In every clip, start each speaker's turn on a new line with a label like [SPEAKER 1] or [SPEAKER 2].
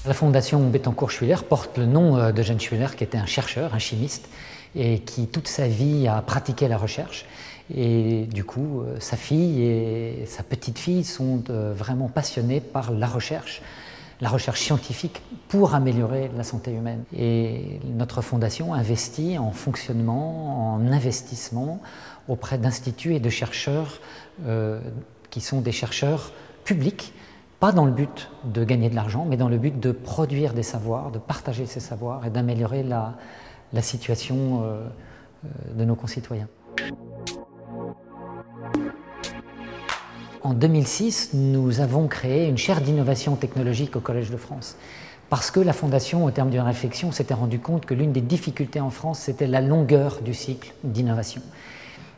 [SPEAKER 1] La fondation Bettencourt-Schuyler porte le nom d'Eugène Schuyler, qui était un chercheur, un chimiste, et qui toute sa vie a pratiqué la recherche. Et du coup, sa fille et sa petite-fille sont vraiment passionnées par la recherche scientifique pour améliorer la santé humaine. Et notre fondation investit en fonctionnement, en investissement auprès d'instituts et de chercheurs qui sont des chercheurs publics, pas dans le but de gagner de l'argent, mais dans le but de produire des savoirs, de partager ces savoirs et d'améliorer la situation de nos concitoyens. En 2006, nous avons créé une chaire d'innovation technologique au Collège de France, parce que la Fondation, au terme d'une réflexion, s'était rendu compte que l'une des difficultés en France, c'était la longueur du cycle d'innovation.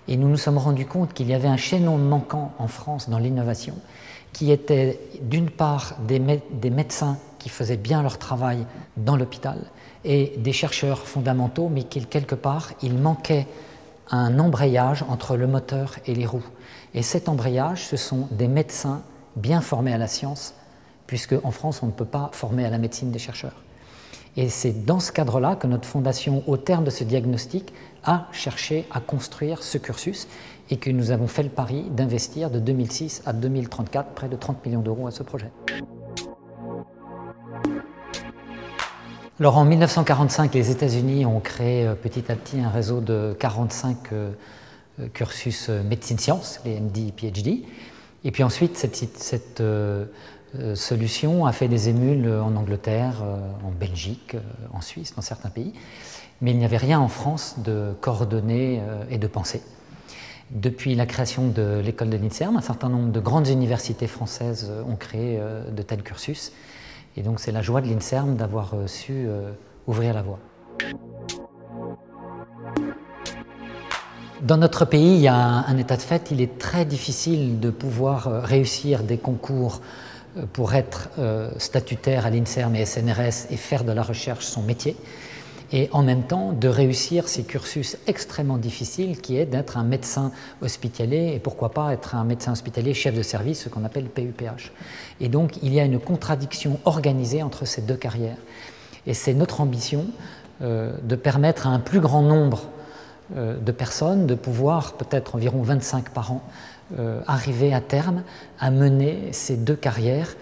[SPEAKER 1] Et nous nous sommes rendus compte qu'il y avait un chaînon manquant en France dans l'innovation, qui était d'une part des médecins qui faisaient bien leur travail dans l'hôpital, et des chercheurs fondamentaux, mais quelque part, il manquait un embrayage entre le moteur et les roues. Et cet embrayage, ce sont des médecins bien formés à la science, puisque en France, on ne peut pas former à la médecine des chercheurs. Et c'est dans ce cadre-là que notre fondation, au terme de ce diagnostic, a cherché à construire ce cursus et que nous avons fait le pari d'investir de 2006 à 2034 près de 30 millions d'euros à ce projet. Alors en 1945, les États-Unis ont créé petit à petit un réseau de 45 cursus médecine-sciences, les MD, PhD. Et puis ensuite, cette solution a fait des émules en Angleterre, en Belgique, en Suisse, dans certains pays. Mais il n'y avait rien en France de coordonné et de pensé. Depuis la création de l'école de l'INSERM, un certain nombre de grandes universités françaises ont créé de tels cursus. Et donc c'est la joie de l'INSERM d'avoir su ouvrir la voie. Dans notre pays, il y a un état de fait, il est très difficile de pouvoir réussir des concours pour être statutaire à l'INSERM et SNRS et faire de la recherche son métier, et en même temps de réussir ces cursus extrêmement difficiles qui est d'être un médecin hospitalier et pourquoi pas être un médecin hospitalier chef de service, ce qu'on appelle PUPH. Et donc il y a une contradiction organisée entre ces deux carrières. Et c'est notre ambition de permettre à un plus grand nombre de personnes de pouvoir, peut-être environ 25 par an, arriver à terme à mener ces deux carrières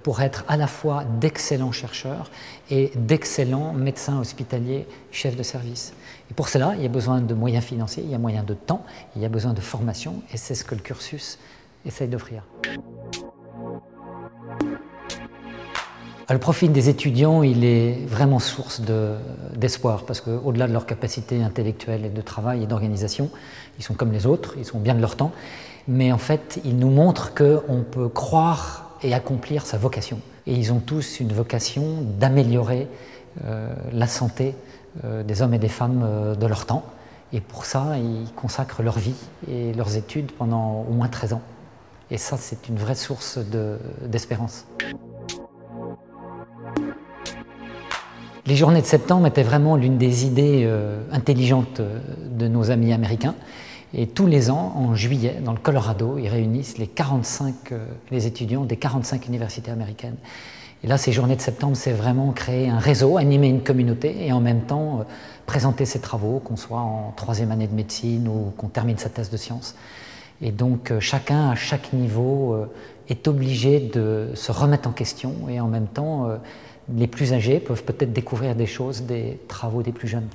[SPEAKER 1] pour être à la fois d'excellents chercheurs et d'excellents médecins hospitaliers chefs de service. Et pour cela, il y a besoin de moyens financiers, il y a besoin de temps, il y a besoin de formation, et c'est ce que le cursus essaye d'offrir. Le profil des étudiants, il est vraiment source d'espoir, parce qu'au-delà de leur capacité intellectuelle et de travail et d'organisation, ils sont comme les autres, ils sont bien de leur temps, mais en fait, ils nous montrent qu'on peut croire et accomplir sa vocation. Et ils ont tous une vocation d'améliorer la santé des hommes et des femmes de leur temps, et pour ça, ils consacrent leur vie et leurs études pendant au moins 13 ans. Et ça, c'est une vraie source d'espérance. Les journées de septembre étaient vraiment l'une des idées intelligentes de nos amis américains. Et tous les ans, en juillet, dans le Colorado, ils réunissent les étudiants des 45 universités américaines. Et là, ces journées de septembre, c'est vraiment créer un réseau, animer une communauté et en même temps présenter ses travaux, qu'on soit en 3e année de médecine ou qu'on termine sa thèse de sciences. Et donc chacun, à chaque niveau, est obligé de se remettre en question et en même temps, les plus âgés peuvent peut-être découvrir des choses des travaux des plus jeunes.